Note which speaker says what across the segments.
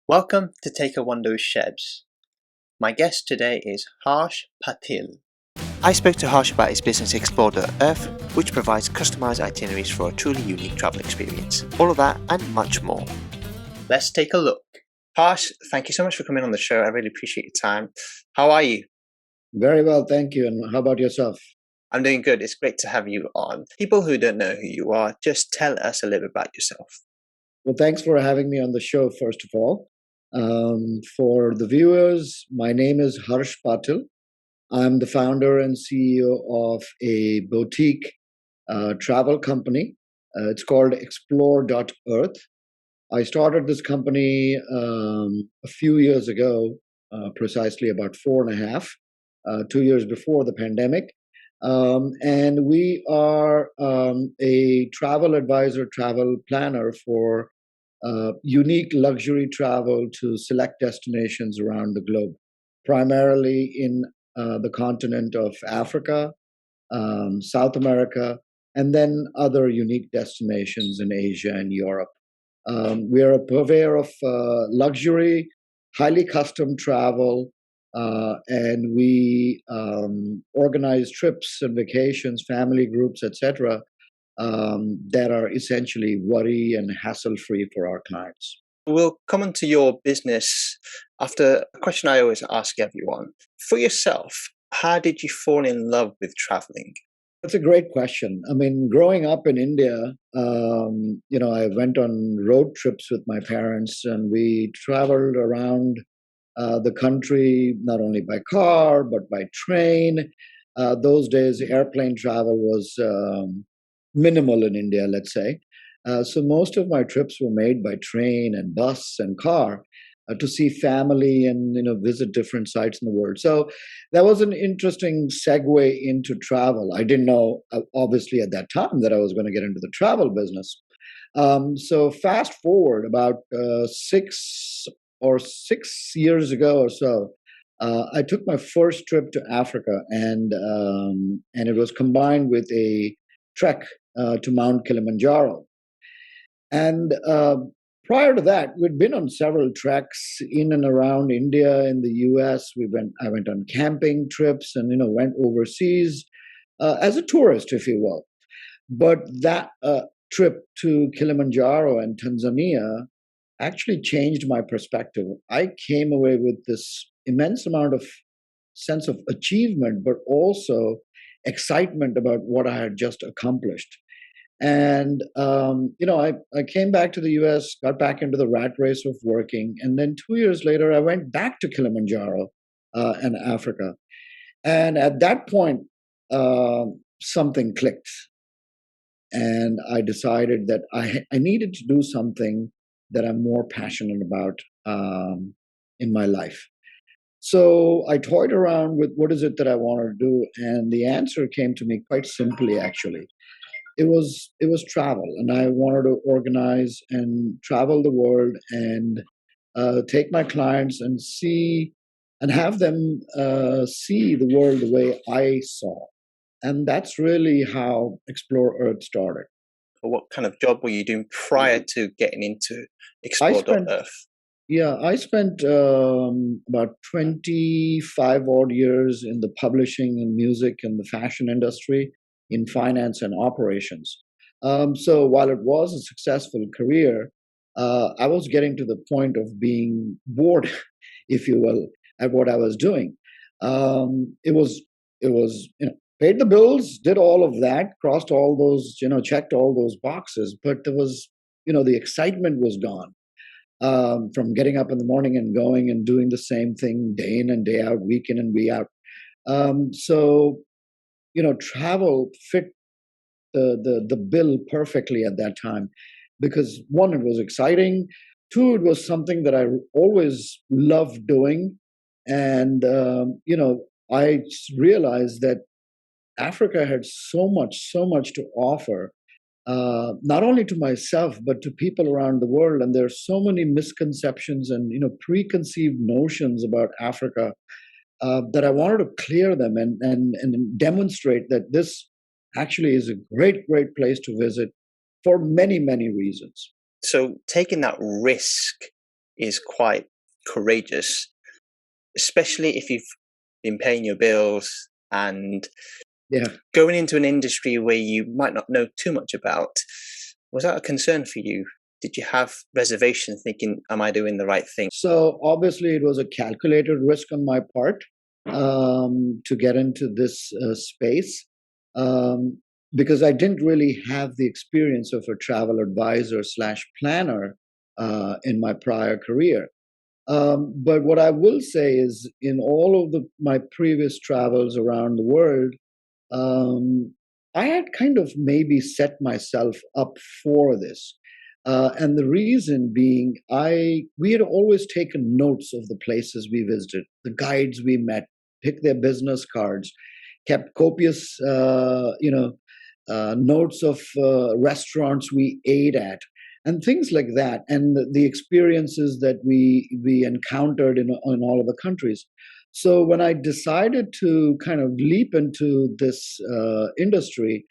Speaker 1: Welcome to Take a Wander with Shebs. My guest today is Harsh Patil. I spoke to Harsh about his business xplor.earth, which provides customized itineraries for a truly unique travel experience. All of that and much more. Let's take a look. Harsh, thank you so much for coming on the show. I really appreciate your time. How are you?
Speaker 2: Very well, thank you. And how about yourself?
Speaker 1: I'm doing good. It's great to have you on. People who don't know who you are, just tell us a little bit about yourself.
Speaker 2: Well, thanks for having me on the show, first of all. For the viewers, my name is Harsh Patil. I'm the founder and CEO of a boutique travel company. It's called xplor.earth. I started this company a few years ago, precisely about 4.5, 2 years before the pandemic. And we are a travel advisor, travel planner for unique luxury travel to select destinations around the globe, primarily in the continent of Africa, South America, and then other unique destinations in Asia and Europe. We are a purveyor of luxury, highly custom travel, and we organize trips and vacations, family groups, etc., that are essentially worry and hassle-free for our clients.
Speaker 1: We'll come on to your business after a question I always ask everyone. For yourself, how did you fall in love with traveling?
Speaker 2: That's a great question. I mean, growing up in India, I went on road trips with my parents, and we traveled around the country not only by car but by train. Those days, airplane travel was minimal in India, let's say. So most of my trips were made by train and bus and car to see family and visit different sites in the world. So that was an interesting segue into travel. I didn't know, obviously, at that time that I was going to get into the travel business. So fast forward about 6 years ago or so, I took my first trip to Africa, and it was combined with a trek to Mount Kilimanjaro. And prior to that, we'd been on several treks in and around India, in the U.S. I went on camping trips, and went overseas as a tourist, if you will. But that trip to Kilimanjaro and Tanzania actually changed my perspective. I came away with this immense amount of sense of achievement, but also excitement about what I had just accomplished. And I came back to the US, got back into the rat race of working, and then 2 years later, I went back to Kilimanjaro and Africa. And at that point, something clicked, and I decided that I needed to do something that I'm more passionate about in my life. So I toyed around with what is it that I want to do, and the answer came to me quite simply, actually. It was travel, and I wanted to organize and travel the world and take my clients and see and have them see the world the way I saw. And that's really how Explore Earth started.
Speaker 1: What kind of job were you doing prior to getting into
Speaker 2: I spent
Speaker 1: xplor.earth?
Speaker 2: I spent about 25 odd years in the publishing and music and the fashion industry, in finance and operations. So while it was a successful career, I was getting to the point of being bored, if you will, at what I was doing. It was paid the bills, did all of that, crossed all those, checked all those boxes, but there was, the excitement was gone from getting up in the morning and going and doing the same thing day in and day out, week in and week out. So travel fit the bill perfectly at that time, because one, it was exciting. Two, it was something that I always loved doing, and I realized that Africa had so much to offer, not only to myself but to people around the world. And there's so many misconceptions and preconceived notions about Africa that I wanted to clear them and demonstrate that this actually is a great place to visit for many reasons.
Speaker 1: So taking that risk is quite courageous, especially if you've been paying your bills and
Speaker 2: Yeah.
Speaker 1: going into an industry where you might not know too much about. Was that a concern for you? Did you have reservations thinking, am I doing the right thing?
Speaker 2: So obviously, it was a calculated risk on my part to get into this space because I didn't really have the experience of a travel advisor slash planner in my prior career. But what I will say is, in all of my previous travels around the world, um, I had kind of maybe set myself up for this. And the reason being, we had always taken notes of the places we visited, the guides we met, picked their business cards, kept copious, notes of restaurants we ate at, and things like that, and the experiences that we encountered in all of the countries. So when I decided to kind of leap into this industry,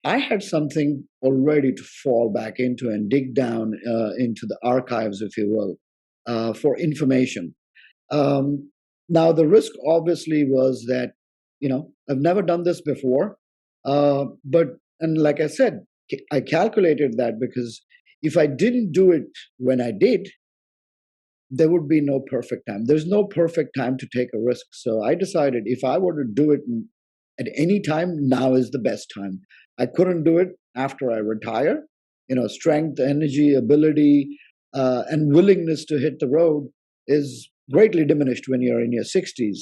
Speaker 2: I had something already to fall back into and dig down into the archives, if you will, for information. Um, Now, the risk obviously was that, I've never done this before. But, and like I said, I calculated that because if I didn't do it when I did, there would be no perfect time. There's no perfect time to take a risk. So I decided if I were to do it at any time, now is the best time. I couldn't do it after I retire. Strength, energy, ability, and willingness to hit the road is greatly diminished when you're in your 60s.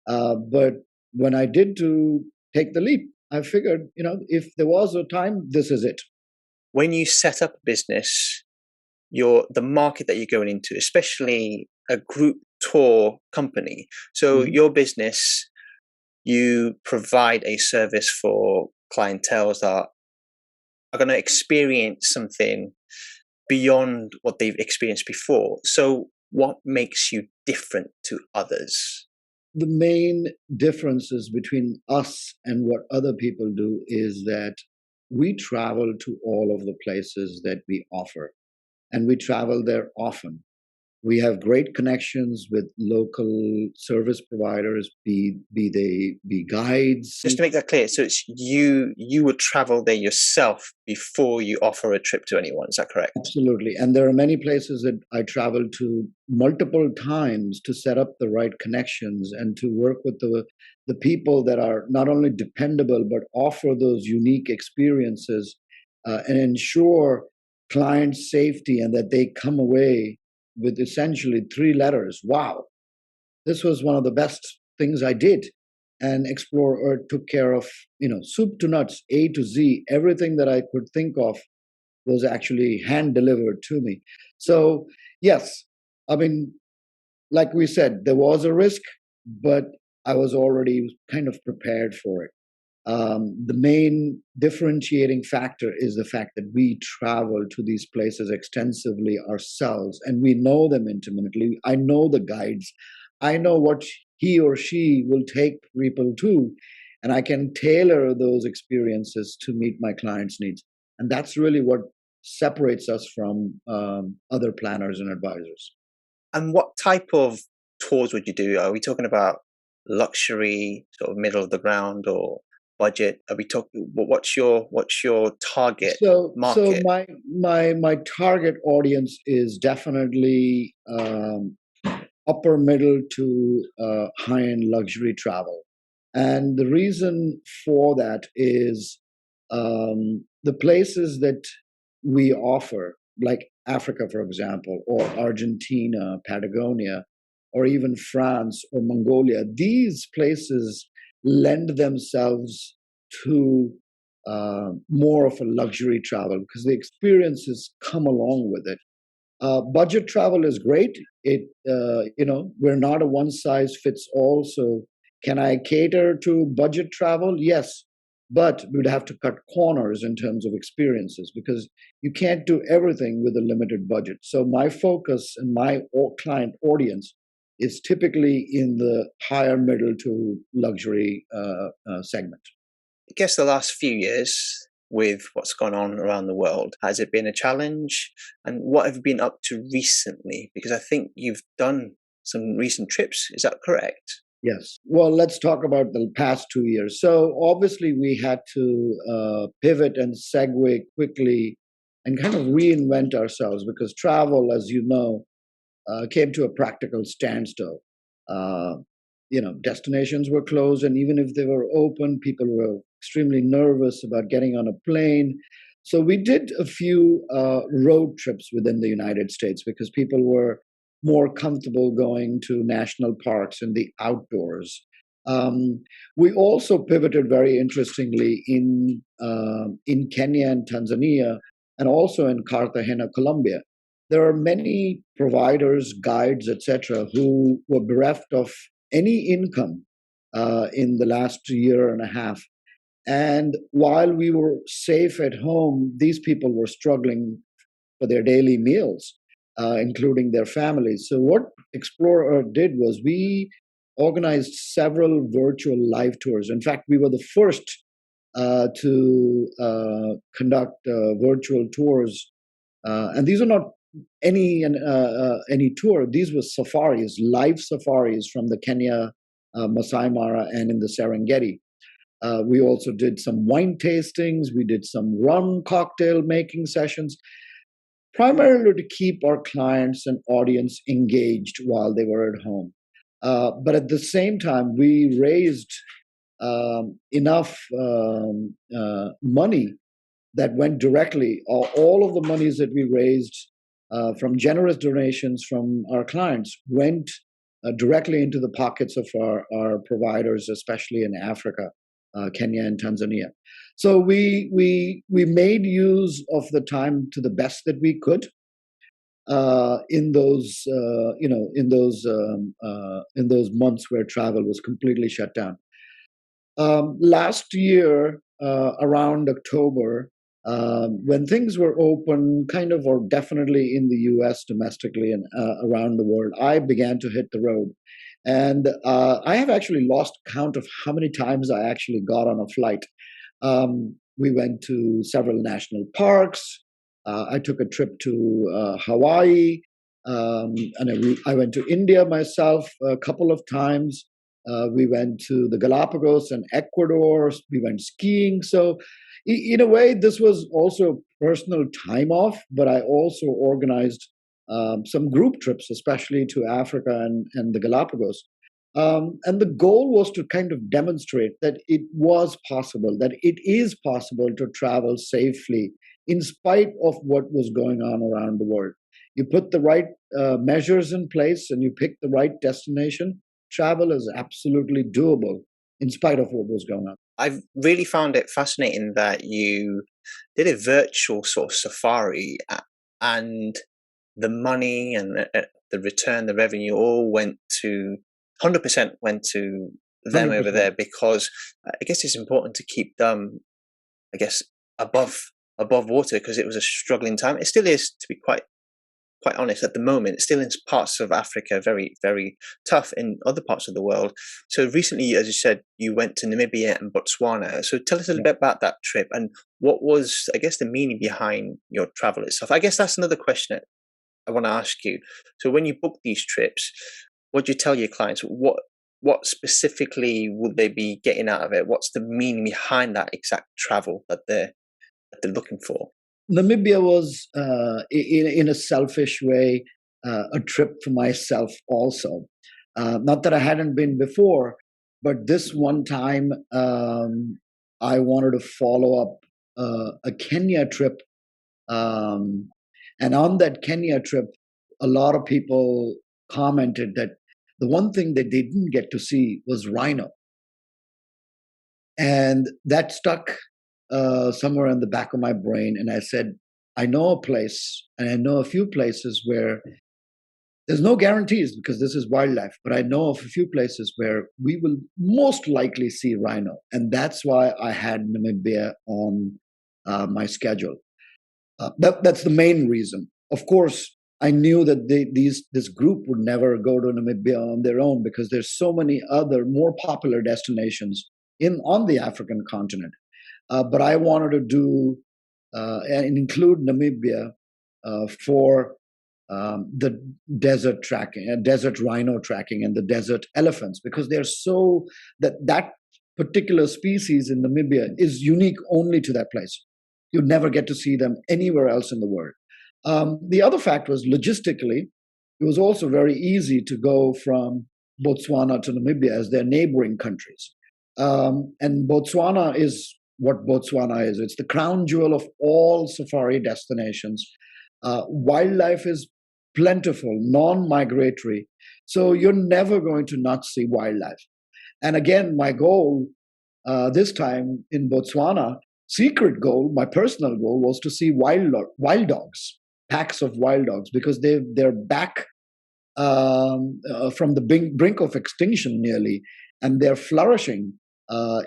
Speaker 2: But when I did to take the leap, I figured, if there was a time, this is it.
Speaker 1: When you set up a business, the market that you're going into, especially a group tour company. So
Speaker 2: Mhm.
Speaker 1: your business, you provide a service for clientels that are going to experience something beyond what they've experienced before. So what makes you different to others?
Speaker 2: The main differences between us and what other people do is that we travel to all of the places that we offer, and we travel there often. We have great connections with local service providers, be they be guides.
Speaker 1: Just to make that clear, so it's you would travel there yourself before you offer a trip to anyone. Is that correct?
Speaker 2: Absolutely. And there are many places that I travel to multiple times to set up the right connections and to work with the people that are not only dependable, but offer those unique experiences and ensure client safety and that they come away with essentially three letters. Wow, this was one of the best things I did. And Explore Earth took care of, soup to nuts, A to Z, everything that I could think of was actually hand delivered to me. So, yes, I mean, like we said, there was a risk, but I was already kind of prepared for it. The main differentiating factor is the fact that we travel to these places extensively ourselves and we know them intimately. I know the guides, I know what he or she will take people to, and I can tailor those experiences to meet my clients' needs. And that's really what separates us from other planners and advisors.
Speaker 1: And what type of tours would you do? Are we talking about luxury, sort of middle of the ground, or budget? Are we talking? What's your target
Speaker 2: So
Speaker 1: market?
Speaker 2: my target audience is definitely upper middle to high end luxury travel, and the reason for that is the places that we offer, like Africa, for example, or Argentina, Patagonia, or even France or Mongolia. These places lend themselves to more of a luxury travel because the experiences come along with it. Budget travel is great. We're not a one size fits all. So, can I cater to budget travel? Yes, but we'd have to cut corners in terms of experiences because you can't do everything with a limited budget. So, my focus and my client audience is typically in the higher middle to luxury segment.
Speaker 1: I guess the last few years with what's gone on around the world? Has it been a challenge? And what have you been up to recently? Because I think you've done some recent trips. Is that correct?
Speaker 2: Yes. Well, let's talk about the past 2 years. So obviously, we had to pivot and segue quickly and kind of reinvent ourselves because travel, as you know, came to a practical standstill. Uh, Destinations were closed, and even if they were open, people were extremely nervous about getting on a plane. So we did a few road trips within the United States because people were more comfortable going to national parks and the outdoors. Um, we also pivoted very interestingly in Kenya and Tanzania, and also in Cartagena, Colombia. There are many providers, guides, etc., who were bereft of any income in the last year and a half. And while we were safe at home, these people were struggling for their daily meals, including their families. So, what Explore Earth did was we organized several virtual live tours. In fact, we were the first to conduct virtual tours, and these are not any tour. These were safaris, live safaris from the Kenya, Masai Mara, and in the Serengeti. We also did some wine tastings. We did some rum cocktail making sessions, primarily to keep our clients and audience engaged while they were at home. But at the same time, we raised enough money that went directly, all of the monies that we raised from generous donations from our clients went directly into the pockets of our providers, especially in Africa, Kenya and Tanzania. So we made use of the time to the best that we could in those in those months where travel was completely shut down. Last year, around October, when things were open, kind of, or definitely in the US domestically and around the world, I began to hit the road. And I have actually lost count of how many times I actually got on a flight. We went to several national parks. I took a trip to Hawaii. And I went to India myself a couple of times. We went to the Galapagos and Ecuador. We went skiing. So, in a way, this was also personal time off, but I also organized some group trips, especially to Africa and the Galapagos. And the goal was to kind of demonstrate that it was possible, that it is possible to travel safely in spite of what was going on around the world. You put the right measures in place and you pick the right destination, travel is absolutely doable in spite of what was going on.
Speaker 1: I've really found it fascinating that you did a virtual sort of safari and the money and the return, the revenue all went to 100% went to them
Speaker 2: 100%.
Speaker 1: over there, because I guess it's important to keep them, I guess, above water, because it was a struggling time. It still is, to be quite honest, at the moment. It's still in parts of Africa very, very tough, in other parts of the world. So recently, as you said, you went to Namibia and Botswana. So tell us a little bit about that trip and what was, I guess, the meaning behind your travel itself. I guess that's another question that I want to ask you. So when you book these trips, what do you tell your clients? What specifically would they be getting out of it? What's the meaning behind that exact travel that they're looking for?
Speaker 2: Namibia was, in a selfish way, a trip for myself also. Not that I hadn't been before, but this one time I wanted to follow up a Kenya trip. And on that Kenya trip, a lot of people commented that the one thing that they didn't get to see was rhino. And that stuck somewhere in the back of my brain. And I said, I know a place, and I know a few places where there's no guarantees because this is wildlife, but I know of a few places where we will most likely see rhino. And that's why I had Namibia on my schedule. That's the main reason. Of course, I knew that this group would never go to Namibia on their own because there's so many other more popular destinations on the African continent. But I wanted to do and include Namibia for the desert tracking, desert rhino tracking, and the desert elephants, because they're so that particular species in Namibia is unique only to that place. You'd never get to see them anywhere else in the world. The other fact was logistically, it was also very easy to go from Botswana to Namibia as their neighboring countries. And Botswana is what Botswana is. It's the crown jewel of all safari destinations. Wildlife is plentiful, non-migratory. So you're never going to not see wildlife. And again, my goal this time in Botswana, secret goal, my personal goal was to see wild dogs, packs of wild dogs, because they're back from the brink of extinction nearly, and they're flourishing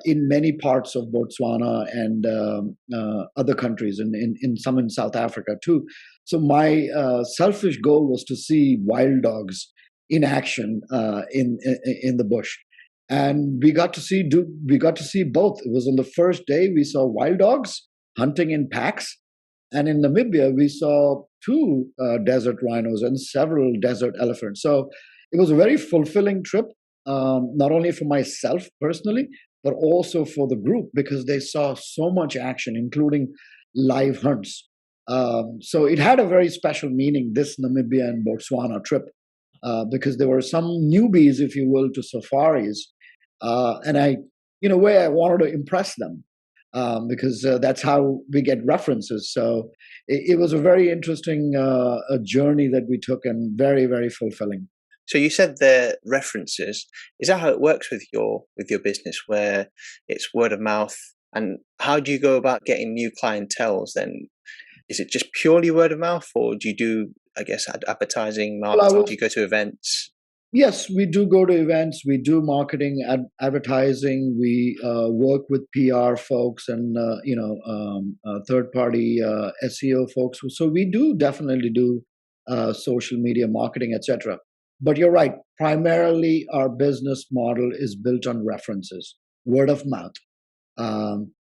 Speaker 2: in many parts of Botswana and other countries, and in some in South Africa too. So my selfish goal was to see wild dogs in action in the bush, and we got to see both. It was on the first day we saw wild dogs hunting in packs, and in Namibia we saw two desert rhinos and several desert elephants. So it was a very fulfilling trip, not only for myself personally, but also for the group, because they saw so much action, including live hunts. So it had a very special meaning, this Namibia and Botswana trip, because there were some newbies, if you will, to safaris. And I, in a way, I wanted to impress them, because that's how we get references. So it was a very interesting a journey that we took, and very, very fulfilling.
Speaker 1: So you said the references. Is that how it works with your business, where it's word of mouth? And how do you go about getting new clienteles then? Is it just purely word of mouth, or do you do, I guess, advertising, marketing? Do you go to events?
Speaker 2: Yes, we do go to events. We do marketing, advertising. We work with PR folks and third-party SEO folks. So we do definitely do social media marketing, etc. But you're right. Primarily, our business model is built on references, word of mouth.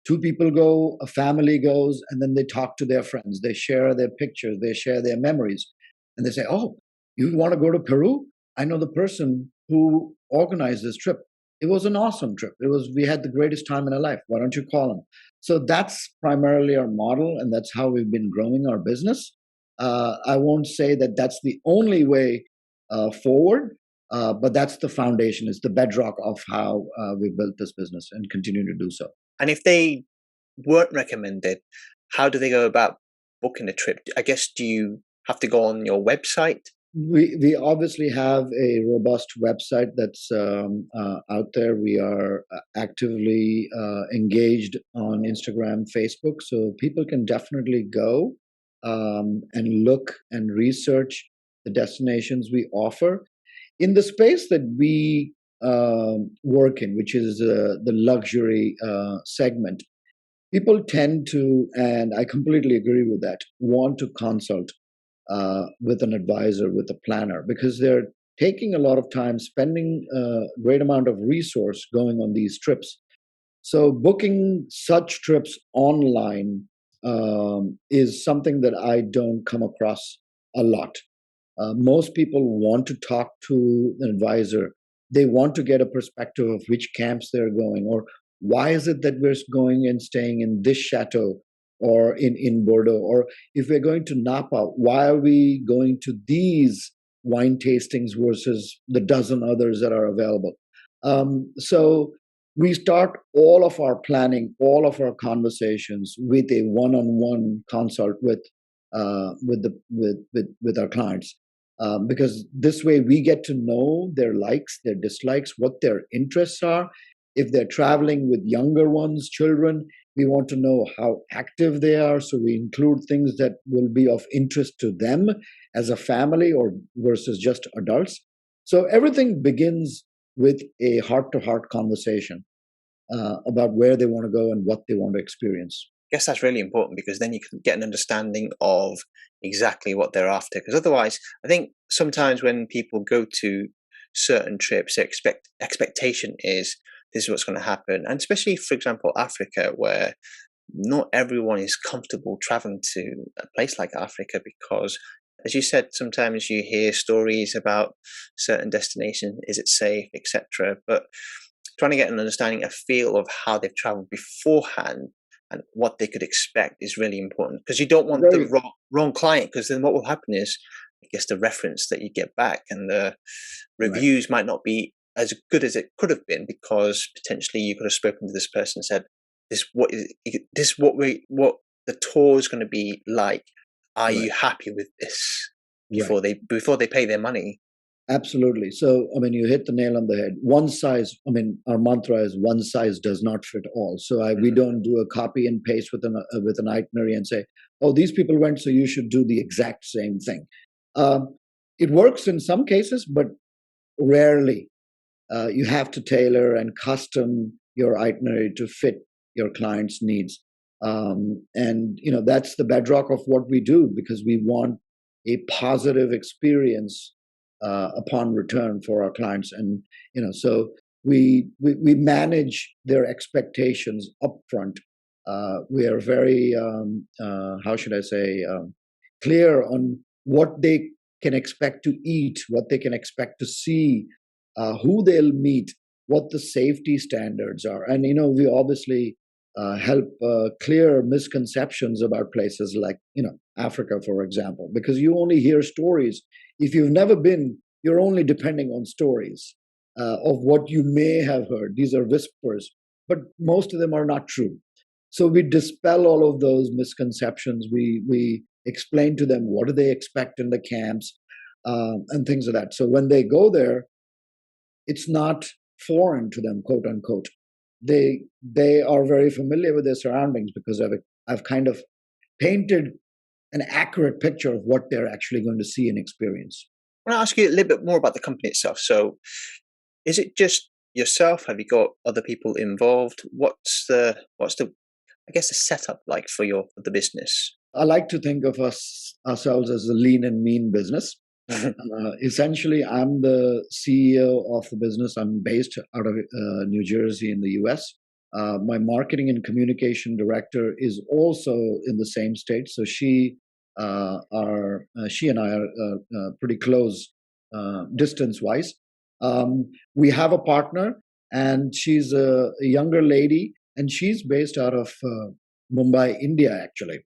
Speaker 2: Two people go, a family goes, and then they talk to their friends. They share their pictures. They share their memories, and they say, "Oh, you want to go to Peru? I know the person who organized this trip. It was an awesome trip. We had the greatest time in our life. Why don't you call him?" So that's primarily our model, and that's how we've been growing our business. I won't say that that's the only way forward, but that's the foundation, is the bedrock of how we built this business and continue to do so.
Speaker 1: And if they weren't recommended, how do they go about booking a trip? I guess, do you have to go on your website?
Speaker 2: We obviously have a robust website that's out there. We are actively engaged on Instagram, Facebook, so people can definitely go and look and research the destinations we offer. In the space that we work in, which is the luxury segment, people tend to, and I completely agree with that, want to consult with an advisor, with a planner, because they're taking a lot of time, spending a great amount of resource going on these trips. So booking such trips online is something that I don't come across a lot. Most people want to talk to an advisor. They want to get a perspective of which camps they're going, or why is it that we're going and staying in this chateau or in Bordeaux, or if we're going to Napa, why are we going to these wine tastings versus the dozen others that are available? So we start all of our planning, all of our conversations with a one-on-one consult with our clients. Because this way we get to know their likes, their dislikes, what their interests are. If they're traveling with younger ones, children, we want to know how active they are. So we include things that will be of interest to them as a family, or versus just adults. So everything begins with a heart-to-heart conversation about where they want to go and what they want to experience.
Speaker 1: I guess that's really important, because then you can get an understanding of exactly what they're after. Because otherwise, I think sometimes when people go to certain trips, their expectation is this is what's going to happen. And especially, for example, Africa, where not everyone is comfortable traveling to a place like Africa because, as you said, sometimes you hear stories about certain destinations, is it safe, etc. But trying to get an understanding, a feel of how they've traveled beforehand and what they could expect is really important, because you don't want the
Speaker 2: Very
Speaker 1: wrong client, because then what will happen is, I guess, the reference that you get back and the
Speaker 2: right.
Speaker 1: reviews might not be as good as it could have been, because potentially you could have spoken to this person and said, what the tour is going to be like. Are
Speaker 2: Right.
Speaker 1: you happy with this
Speaker 2: Right.
Speaker 1: before they pay their money?
Speaker 2: Absolutely. So, I mean, you hit the nail on the head. One size, I mean, our mantra is one size does not fit all. So we don't do a copy and paste with an itinerary and say, oh, these people went, so you should do the exact same thing. Um, it works in some cases, but rarely. You have to tailor and custom your itinerary to fit your client's needs. And, that's the bedrock of what we do, because we want a positive experience upon return for our clients. And, so we manage their expectations upfront. We are very, how should I say, clear on what they can expect to eat, what they can expect to see, who they'll meet, what the safety standards are. And, we obviously help clear misconceptions about places like, Africa, for example, because you only hear stories. If you've never been, you're only depending on stories of what you may have heard. These are whispers, but most of them are not true. So we dispel all of those misconceptions. We explain to them what do they expect in the camps, and things like that. So when they go there, it's not foreign to them, quote unquote. They are very familiar with their surroundings, because I've kind of painted an accurate picture of what they're actually going to see and experience.
Speaker 1: I want to ask you a little bit more about the company itself. So, is it just yourself? Have you got other people involved? What's the I guess the setup like for the business?
Speaker 2: I like to think of ourselves as a lean and mean business. Essentially, I'm the CEO of the business. I'm based out of New Jersey in the US. My marketing and communication director is also in the same state. So she and I are pretty close distance wise. We have a partner, and she's a younger lady, and she's based out of Mumbai, India, actually.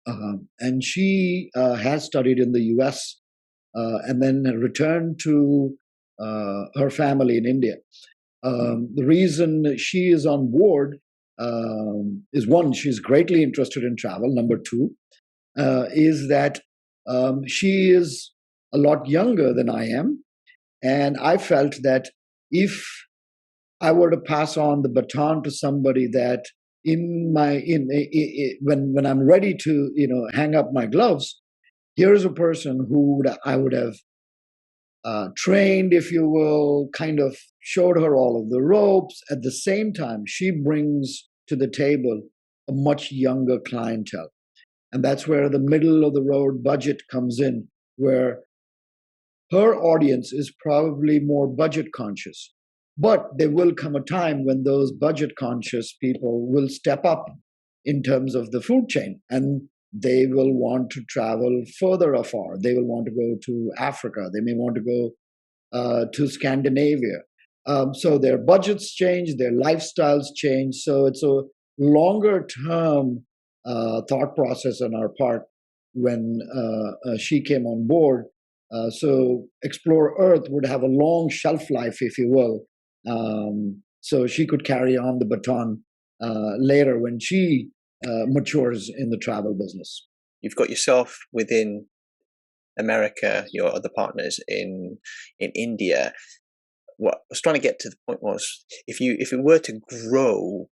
Speaker 2: And she has studied in the US, and then returned to her family in India. The reason she is on board is, one, she's greatly interested in travel. Number two, is that she is a lot younger than I am. And I felt that if I were to pass on the baton to somebody, that when I'm ready to hang up my gloves, here's a person who I would have trained, if you will, kind of showed her all of the ropes. At the same time, she brings to the table a much younger clientele. And that's where the middle of the road budget comes in, where her audience is probably more budget conscious. But there will come a time when those budget conscious people will step up in terms of the food chain, and they will want to travel further afar. They will want to go to Africa. They may want to go to Scandinavia. So their budgets change, their lifestyles change. So it's a longer term thought process on our part when she came on board. So Explore Earth would have a long shelf life, if you will. So she could carry on the baton later when she matures in the travel business.
Speaker 1: You've got yourself within America, your other partners in India. What I was trying to get to the point was, if you were to grow,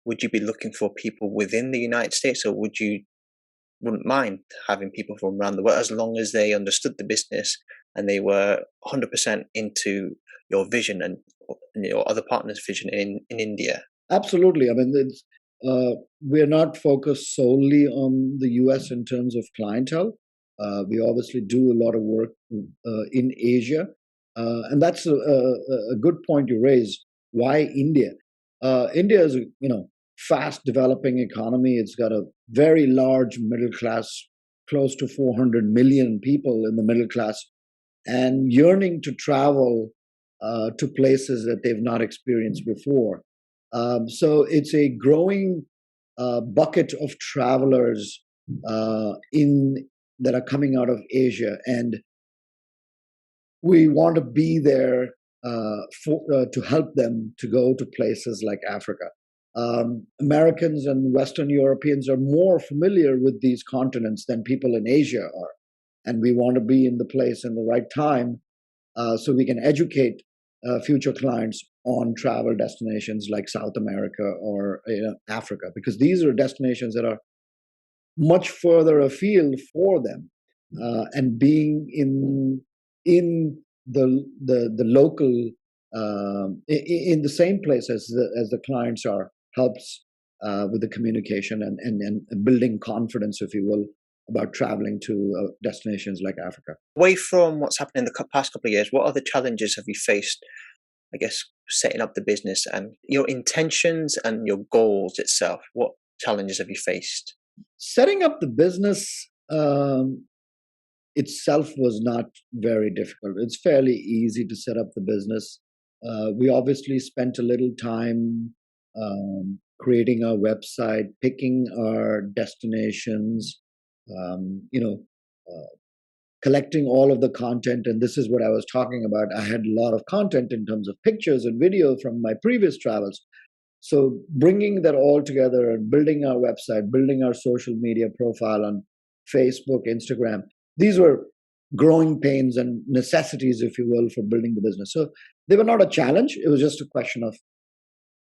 Speaker 1: would you be looking for people within the United States, or wouldn't mind having people from around the world, as long as they understood the business and they were 100% into your vision and your other partner's vision in India?
Speaker 2: Absolutely. I mean, we're not focused solely on the US in terms of clientele. We obviously do a lot of work in Asia. And that's a good point you raise. Why India? India is a fast developing economy. It's got a very large middle class, close to 400 million people in the middle class, and yearning to travel to places that they've not experienced before. So it's a growing bucket of travelers in that are coming out of Asia, and we want to be there to help them to go to places like Africa. Americans and Western Europeans are more familiar with these continents than people in Asia are, and we want to be in the place in the right time so we can educate future clients on travel destinations like South America or Africa, because these are destinations that are much further afield for them, and being in the local in the same place as the clients are helps with the communication and building confidence, if you will, about traveling to destinations like Africa.
Speaker 1: Away from what's happened in the past couple of years, what other challenges have you faced, I guess, setting up the business and your intentions and your goals itself? What challenges have you faced?
Speaker 2: Setting up the business itself was not very difficult. It's fairly easy to set up the business. We obviously spent a little time creating our website, picking our destinations, uh, collecting all of the content. And this is what I was talking about. I had a lot of content in terms of pictures and video from my previous travels. So bringing that all together and building our website, building our social media profile on Facebook, Instagram, these were growing pains and necessities, if you will, for building the business. So they were not a challenge. It was just a question of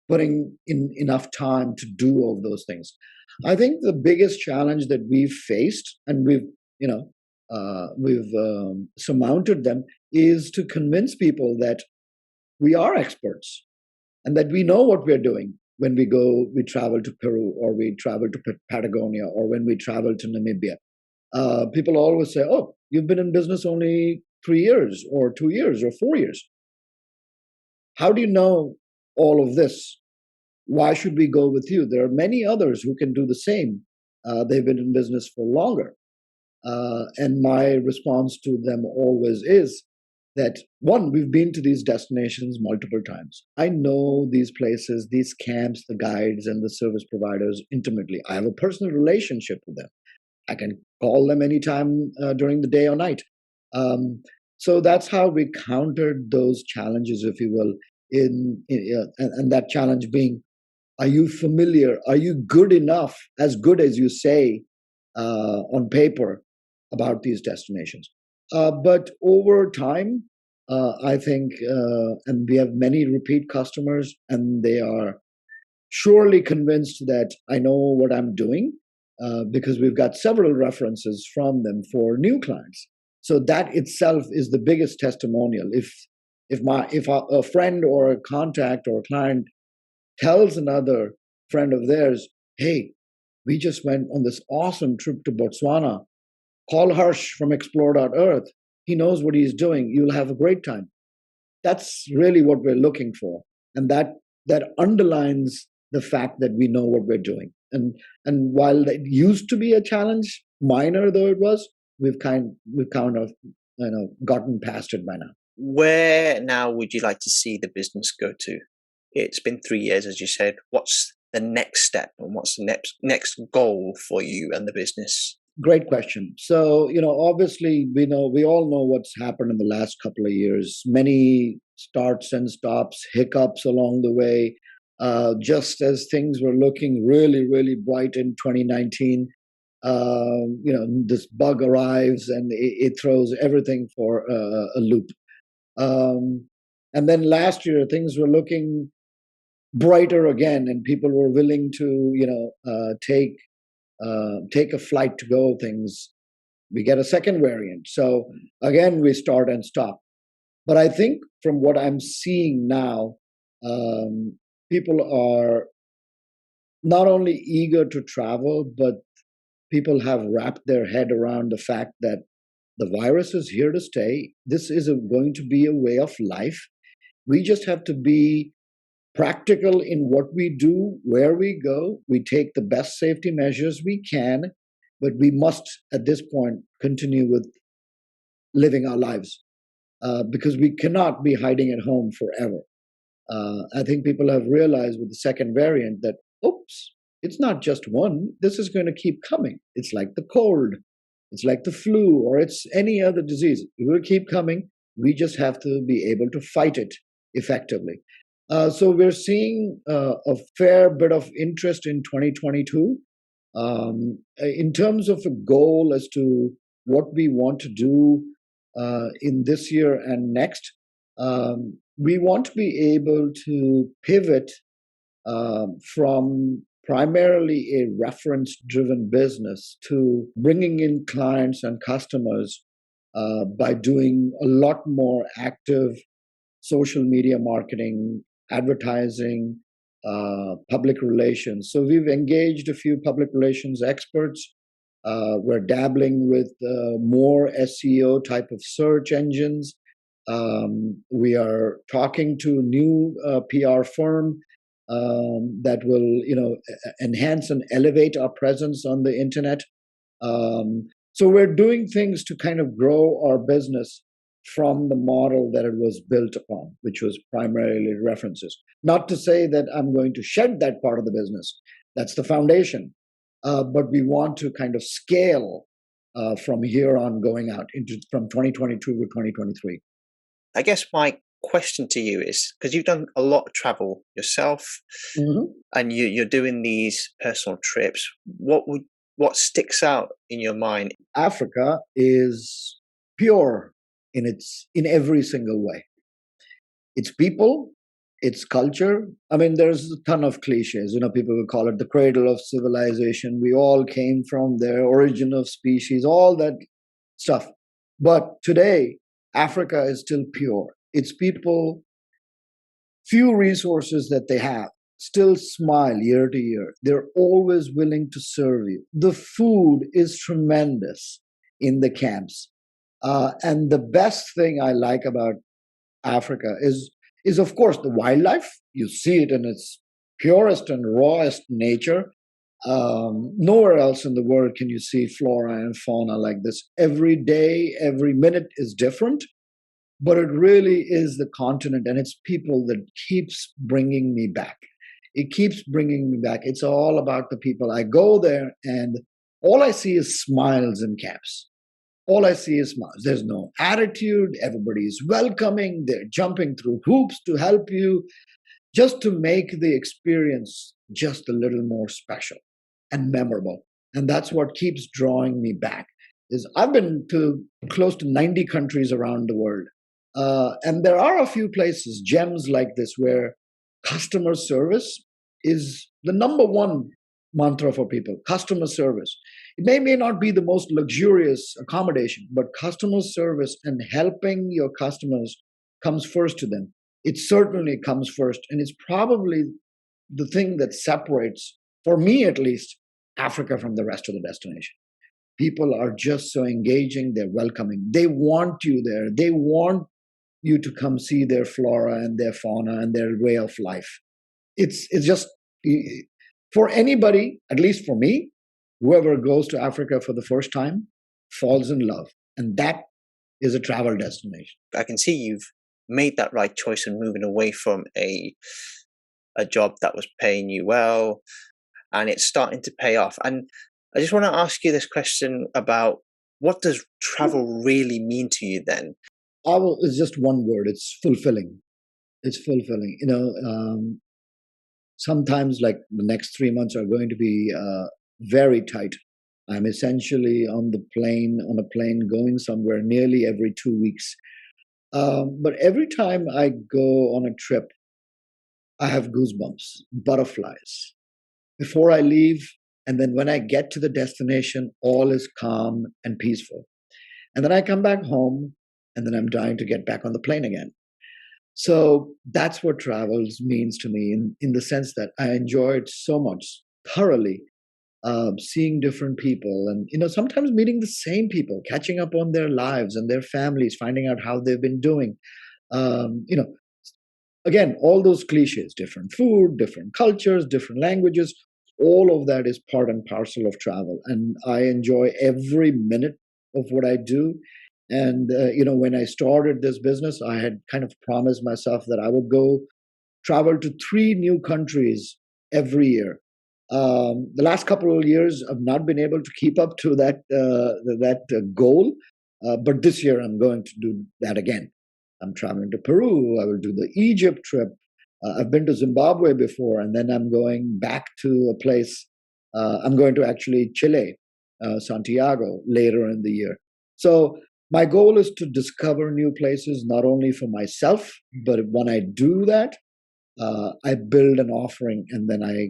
Speaker 2: putting in enough time to do all of those things. I think the biggest challenge that we've faced, and we've surmounted them, is to convince people that we are experts and that we know what we're doing when we travel to Peru, or we travel to Patagonia, or when we travel to Namibia. People always say, "Oh, you've been in business only 3 years, or 2 years, or 4 years. How do you know all of this? Why should we go with you? There are many others who can do the same. They've been in business for longer." And my response to them always is that, one, we've been to these destinations multiple times. I know these places, these camps, the guides, and the service providers intimately. I have a personal relationship with them. I can call them anytime during the day or night. So that's how we countered those challenges, if you will, and that challenge being, are you familiar? Are you good enough, as good as you say on paper, about these destinations? But over time, I think, and we have many repeat customers, and they are surely convinced that I know what I'm doing, because we've got several references from them for new clients. So that itself is the biggest testimonial. If a friend or a contact or a client tells another friend of theirs, "Hey, we just went on this awesome trip to Botswana. Call Harsh from xplor.earth. He knows what he's doing. You'll have a great time." That's really what we're looking for, and that underlines the fact that we know what we're doing. And while it used to be a challenge, minor though it was, we've kind of gotten past it by now.
Speaker 1: Where now would you like to see the business go to? It's been 3 years, as you said. What's the next step, and what's the next goal for you and the business?
Speaker 2: Great question. So, obviously, we all know what's happened in the last couple of years. Many starts and stops, hiccups along the way. Just as things were looking really, really bright in 2019, this bug arrives and it throws everything for a loop. And then last year, things were looking brighter again, and people were willing to, take a flight to go. Things, we get a second variant. So again, we start and stop. But I think from what I'm seeing now, people are not only eager to travel, but people have wrapped their head around the fact that the virus is here to stay. This is going to be a way of life. We just have to be practical in what we do, where we go. We take the best safety measures we can, but we must, at this point, continue with living our lives because we cannot be hiding at home forever. I think people have realized with the second variant that, oops, it's not just one. This is going to keep coming. It's like the cold, it's like the flu, or it's any other disease. It will keep coming. We just have to be able to fight it effectively. So we're seeing a fair bit of interest in 2022 in terms of a goal as to what we want to do in this year and next. We want to be able to pivot from primarily a reference driven business to bringing in clients and customers by doing a lot more active social media marketing, advertising, public relations. So we've engaged a few public relations experts. We're dabbling with more SEO type of search engines. We are talking to a new PR firm that will, enhance and elevate our presence on the internet. So we're doing things to kind of grow our business from the model that it was built upon, which was primarily references. Not to say that I'm going to shed that part of the business. That's the foundation. But we want to kind of scale from here on going out from 2022 to 2023.
Speaker 1: I guess my question to you is, because you've done a lot of travel yourself, and you're doing these personal trips, what sticks out in your mind?
Speaker 2: Africa is pure in every single way. Its people, its culture. I mean, there's a ton of cliches. People will call it the cradle of civilization. We all came from there, origin of species, all that stuff. But today, Africa is still pure. Its people, few resources that they have, still smile year to year. They're always willing to serve you. The food is tremendous in the camps. And the best thing I like about Africa is of course the wildlife. You see it in its purest and rawest nature. Nowhere else in the world can you see flora and fauna like this. Every day, every minute is different, but it really is the continent and its people that keeps bringing me back. It keeps bringing me back. It's all about the people. I go there and all I see is smiles in camps. All I see is smiles. There's no attitude. Everybody's welcoming. They're jumping through hoops to help you, just to make the experience just a little more special and memorable. And that's what keeps drawing me back. I've been to close to 90 countries around the world. And there are a few places, gems like this, where customer service is the number one mantra for people. Customer service. It may not be the most luxurious accommodation, but customer service and helping your customers comes first to them. It certainly comes first. And it's probably the thing that separates, for me at least, Africa from the rest of the destination. People are just so engaging. They're welcoming. They want you there. They want you to come see their flora and their fauna and their way of life. It's just, for anybody, at least for me, whoever goes to Africa for the first time falls in love. And that is a travel destination.
Speaker 1: I can see you've made that right choice in moving away from a job that was paying you well, and it's starting to pay off. And I just want to ask you this question about, what does travel really mean to you then?
Speaker 2: It's just one word. It's fulfilling. It's fulfilling. Sometimes like the next 3 months are going to be very tight. I'm essentially on a plane going somewhere nearly every 2 weeks. But every time I go on a trip, I have goosebumps, butterflies. Before I leave, and then when I get to the destination, all is calm and peaceful. And then I come back home, and then I'm dying to get back on the plane again. So that's what travels means to me, in the sense that I enjoy it so much, thoroughly, seeing different people, and sometimes meeting the same people, catching up on their lives and their families, finding out how they've been doing. again, all those cliches, different food, different cultures, different languages, all of that is part and parcel of travel. And I enjoy every minute of what I do. And, when I started this business, I had kind of promised myself that I would go travel to 3 new countries every year. The last couple of years, I've not been able to keep up to that goal, but this year I'm going to do that again. I'm traveling to Peru. I will do the Egypt trip. I've been to Zimbabwe before, and then I'm going back to a place. I'm going to actually Chile, Santiago, later in the year. So my goal is to discover new places, not only for myself, but when I do that, I build an offering, and then I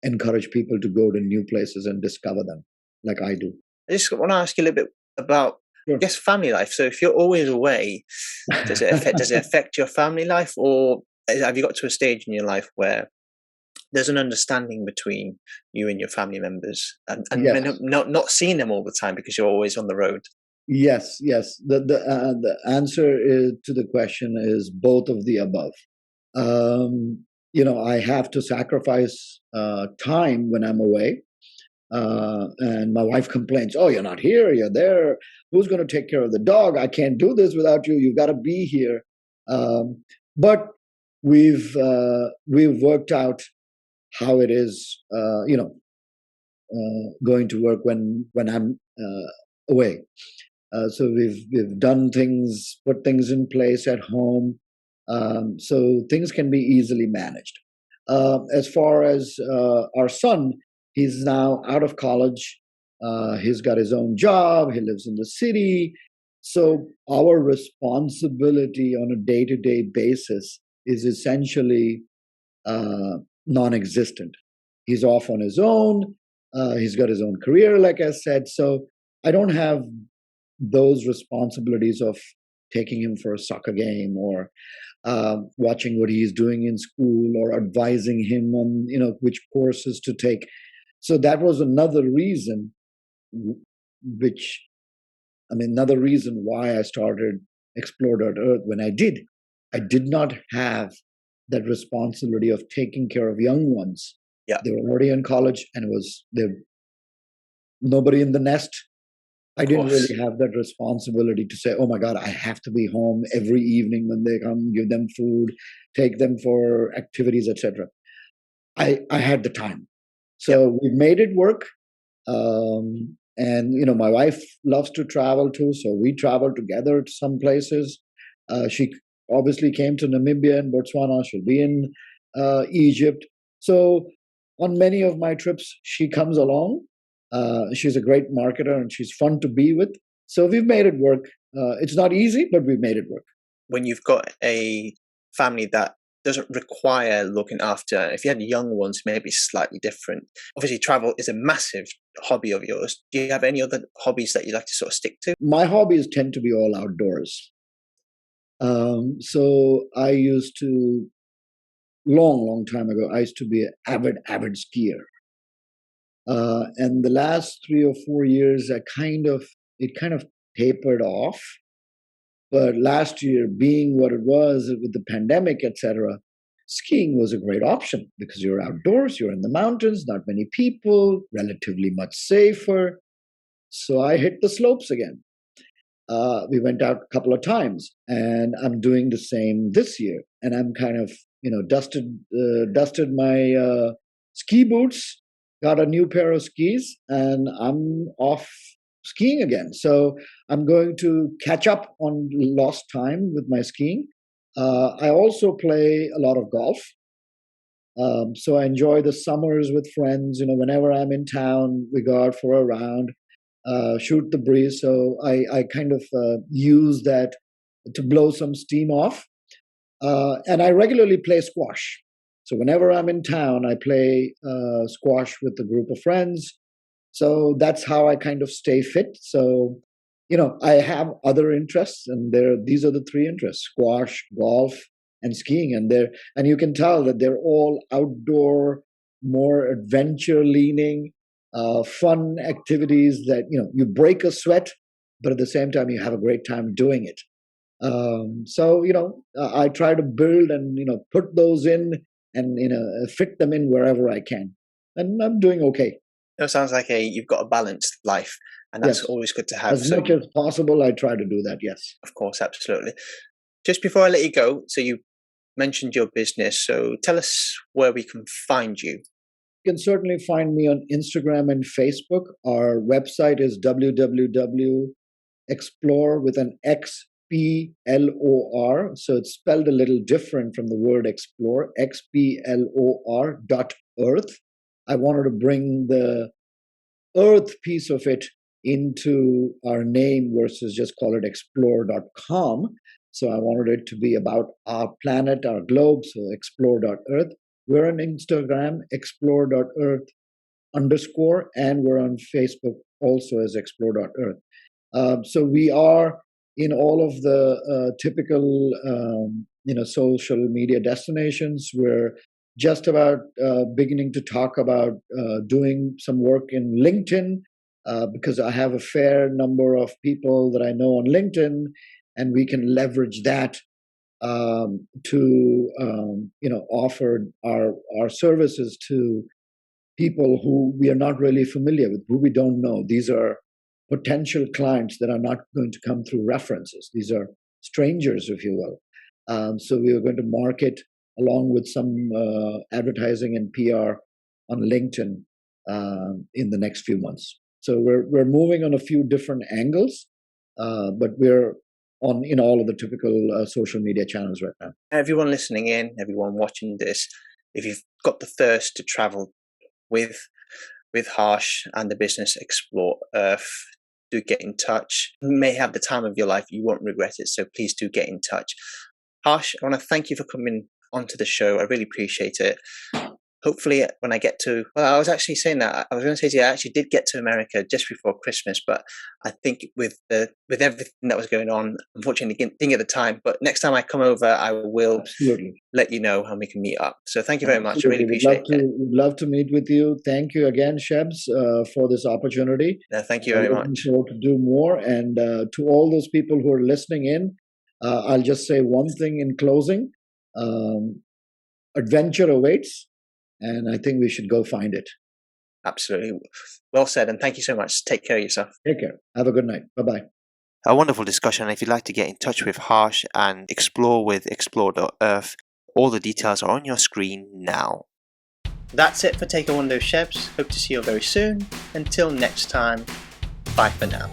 Speaker 2: encourage people to go to new places and discover them, like I do.
Speaker 1: I just want to ask you a little bit about,
Speaker 2: Sure.
Speaker 1: I guess, family life. So if you're always away, does it affect your family life, or have you got to a stage in your life where there's an understanding between you and your family members, and
Speaker 2: Yes.
Speaker 1: not seeing them all the time because you're always on the road?
Speaker 2: Yes, yes. The answer to the question is both of the above. I have to sacrifice time when I'm away. And my wife complains, "Oh, you're not here, you're there. Who's going to take care of the dog? I can't do this without you. You've got to be here." But we've worked out how it is, going to work when I'm away. So we've done things, put things in place at home, so things can be easily managed. As far as our son, he's now out of college. He's got his own job. He lives in the city. So our responsibility on a day-to-day basis is essentially non-existent. He's off on his own. He's got his own career, like I said. So I don't have those responsibilities of taking him for a soccer game, or watching what he's doing in school, or advising him on which courses to take. So that was another reason, which another reason why I started xplor.earth when I did. I did not have that responsibility of taking care of young ones.
Speaker 1: Yeah.
Speaker 2: They were already in college, and there nobody in the nest. I didn't really have that responsibility to say, "Oh my God, I have to be home every evening when they come, give them food, take them for activities, etc." I had the time. So we made it work. And my wife loves to travel too, so we travel together to some places. She obviously came to Namibia and Botswana. She'll be in Egypt. So on many of my trips, she comes along. She's a great marketer, and she's fun to be with. So we've made it work. It's not easy, but we've made it work.
Speaker 1: When you've got a family that doesn't require looking after, if you had young ones, maybe slightly different. Obviously, travel is a massive hobby of yours. Do you have any other hobbies that you like to sort of stick to?
Speaker 2: My hobbies tend to be all outdoors. So I used to, long time ago, I used to be an avid skier. And the last 3 or 4 years, it kind of tapered off. But last year, being what it was with the pandemic, etc., skiing was a great option because you're outdoors, you're in the mountains, not many people, relatively much safer. So I hit the slopes again. We went out a couple of times, and I'm doing the same this year. And I'm kind of, dusted my ski boots, got a new pair of skis, and I'm off skiing again. So I'm going to catch up on lost time with my skiing. I also play a lot of golf. So I enjoy the summers with friends. Whenever I'm in town, we go out for a round, shoot the breeze. So I kind of use that to blow some steam off. And I regularly play squash. So whenever I'm in town, I play squash with a group of friends. So that's how I kind of stay fit. So, I have other interests, and these are the 3 interests: squash, golf, and skiing. And you can tell that they're all outdoor, more adventure leaning, fun activities that, you break a sweat, but at the same time, you have a great time doing it. So I try to build and put those in and fit them in wherever I can, and I'm doing okay.
Speaker 1: It sounds like you've got a balanced life, and that's
Speaker 2: Yes,
Speaker 1: always good to have.
Speaker 2: as much as possible, I try to do that. Yes,
Speaker 1: of course, absolutely. Just before I let you go, so you mentioned your business, so tell us where we can find you.
Speaker 2: You can certainly find me on Instagram and Facebook. Our website is www.xplor with an XPLOR. So it's spelled a little different from the word explore, XPLOR.earth. I wanted to bring the earth piece of it into our name versus just call it explore.com. So I wanted it to be about our planet, our globe, so explore.earth. We're on Instagram, explore.earth_, and we're on Facebook also as explore.earth. So we are in all of the typical, social media destinations. We're just about beginning to talk about doing some work in LinkedIn because I have a fair number of people that I know on LinkedIn, and we can leverage that to offer our services to people who we are not really familiar with, who we don't know. These are potential clients that are not going to come through references. These are strangers, if you will. So we are going to market along with some advertising and PR on LinkedIn in the next few months. So we're moving on a few different angles, but we're in all of the typical social media channels right now.
Speaker 1: Everyone listening in, everyone watching this, if you've got the thirst to travel with Harsh and the business Explore Earth, do get in touch. You may have the time of your life, you won't regret it, so please do get in touch. Harsh, I want to thank you for coming onto the show. I really appreciate it. Hopefully when I get to, I was actually saying that, I was going to say to you, I actually did get to America just before Christmas, but I think with everything that was going on, unfortunately didn't think at the time, but next time I come over, I will let you know and we can meet up. So thank you very much. I really appreciate it.
Speaker 2: We'd love to meet with you. Thank you again, Shebs, for this opportunity.
Speaker 1: No, thank you very much.
Speaker 2: Looking forward to do more. And to all those people who are listening in, I'll just say one thing in closing. Adventure awaits. And I think we should go find it.
Speaker 1: Absolutely. Well said. And thank you so much. Take care of yourself.
Speaker 2: Take care. Have a good night. Bye-bye.
Speaker 1: A wonderful discussion. If you'd like to get in touch with Harsh and explore with explore.earth, all the details are on your screen now. That's it for Take a Wonder Shebs. Hope to see you very soon. Until next time, bye for now.